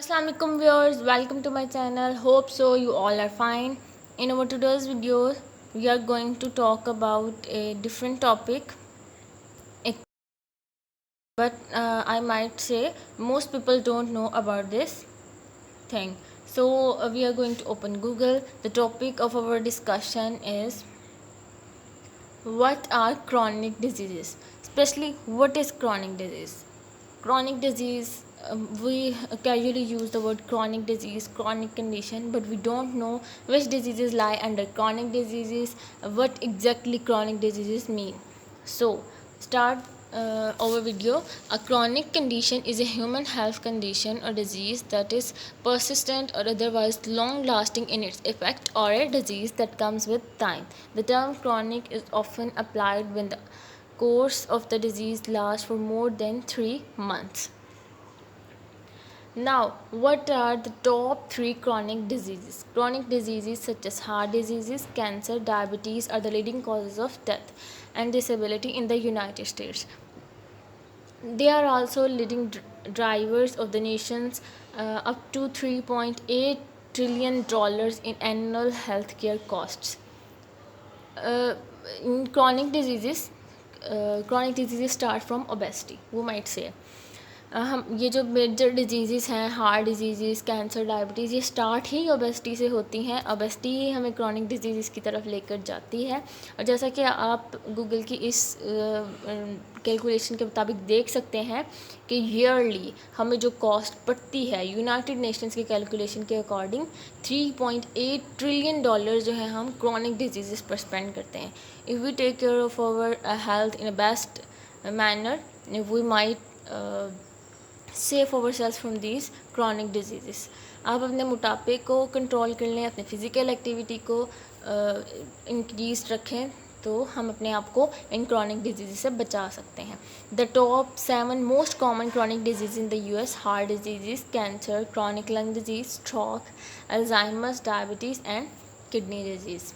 Assalamualaikum viewers, welcome to my channel. Hope so you all are fine. In our today's video, we are going to talk about a different topic, but I might say most people don't know about this thing. So we are going to open Google. The topic of our discussion is what are chronic diseases, especially what is chronic disease. Chronic disease, we casually use the word chronic disease, chronic condition, but we don't know which diseases lie under chronic diseases, what exactly chronic diseases mean. So start our video. A chronic condition is a human health condition or disease that is persistent or otherwise long lasting in its effect, or a disease that comes with time. The term chronic is often applied when the course of the disease lasts for more than 3 months. Now, what are the top 3 chronic diseases? Chronic diseases such as heart diseases, cancer, diabetes are the leading causes of death and disability in the United States. They are also leading drivers of the nation's up to $3.8 trillion in annual healthcare costs. Uh, in chronic diseases start from obesity, वो might say. हम ये जो major disease हैं, heart disease, cancer, diabetes, ये start ही obesity से होती हैं. Obesity ही हमें क्रॉनिक डिजीज़ की तरफ लेकर जाती है. और जैसा कि आप गूगल की इस कैलकुलेशन के मुताबिक देख सकते हैं कि ईयरली हमें जो कॉस्ट पड़ती है यूनाइटेड नेशंस के कैलकुलेशन के अकॉर्डिंग $3.8 ट्रिलियन जो है हम क्रॉनिक डिजीज़ पर स्पेंड करते हैं. If we take care of our health in a best manner, we might save ourselves from these chronic disease. आप अपने मोटापे को कंट्रोल कर लें, अपने फ़िज़िकल एक्टिविटी को इंक्रीज रखें, तो हम अपने आप को इन क्रॉनिक डिजीज़ से बचा सकते हैं. The top 7 most common chronic disease in the US: heart disease, cancer, chronic lung disease, stroke, Alzheimer's, diabetes and kidney disease.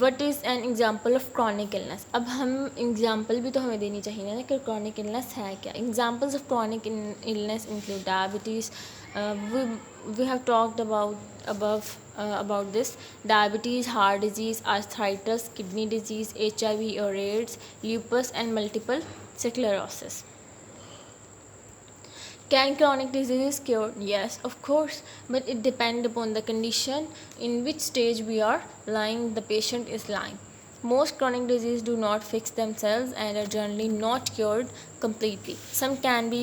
What is an example of chronic illness. अब हम एग्ज़ाम्पल भी तो हमें देनी चाहिए ना कि क्रॉनिक इलनेस है क्या. Examples of chronic illness include diabetes. We have talked about this: diabetes, heart disease, arthritis, kidney disease, HIV or AIDS, lupus and multiple sclerosis. Can chronic diseases cure? Yes, of course, but it depends upon the condition in which stage the patient is lying. Most chronic diseases do not fix themselves and are generally not cured completely. Some can be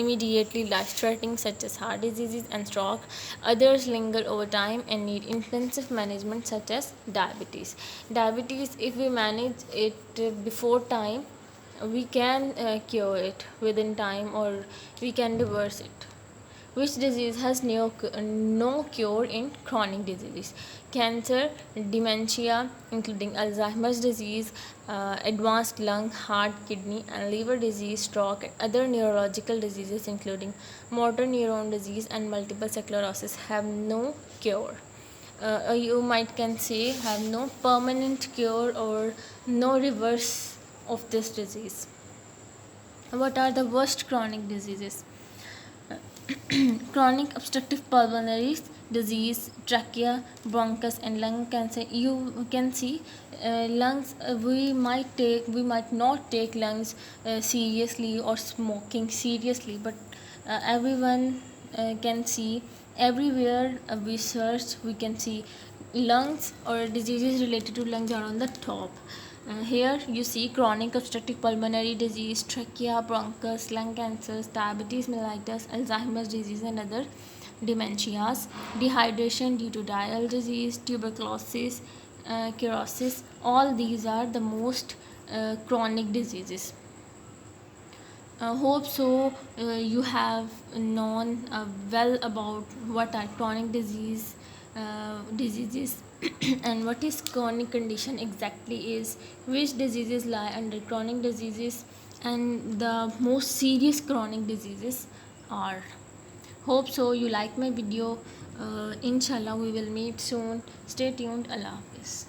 immediately life-threatening, such as heart diseases and stroke. Others linger over time and need intensive management, such as diabetes. Diabetes, if we manage it before time, we can cure it within time, or we can reverse it. Which disease has no cure in chronic diseases? Cancer, dementia including Alzheimer's disease, advanced lung, heart, kidney and liver disease, stroke and other neurological diseases including motor neuron disease and multiple sclerosis have no cure. You might can say have no permanent cure or no reverse of this disease. What are the worst chronic diseases? Chronic obstructive pulmonary disease, trachea, bronchus and lung cancer. You can see lungs. We might not take lungs seriously or smoking seriously, but everyone can see everywhere we search, we can see lungs or diseases related to lungs are on the top. Here you see chronic obstructive pulmonary disease, trachea, bronchus, lung cancers, diabetes mellitus, Alzheimer's disease and other dementias, dehydration due to dial disease, tuberculosis, cirrhosis. All these are the most chronic diseases. Hope so you have known well about what are chronic diseases and what is chronic condition exactly is, which diseases lie under chronic diseases, and the most serious chronic diseases are. Hope so you like my video. Inshallah we will meet soon. Stay tuned. Allah Hafiz.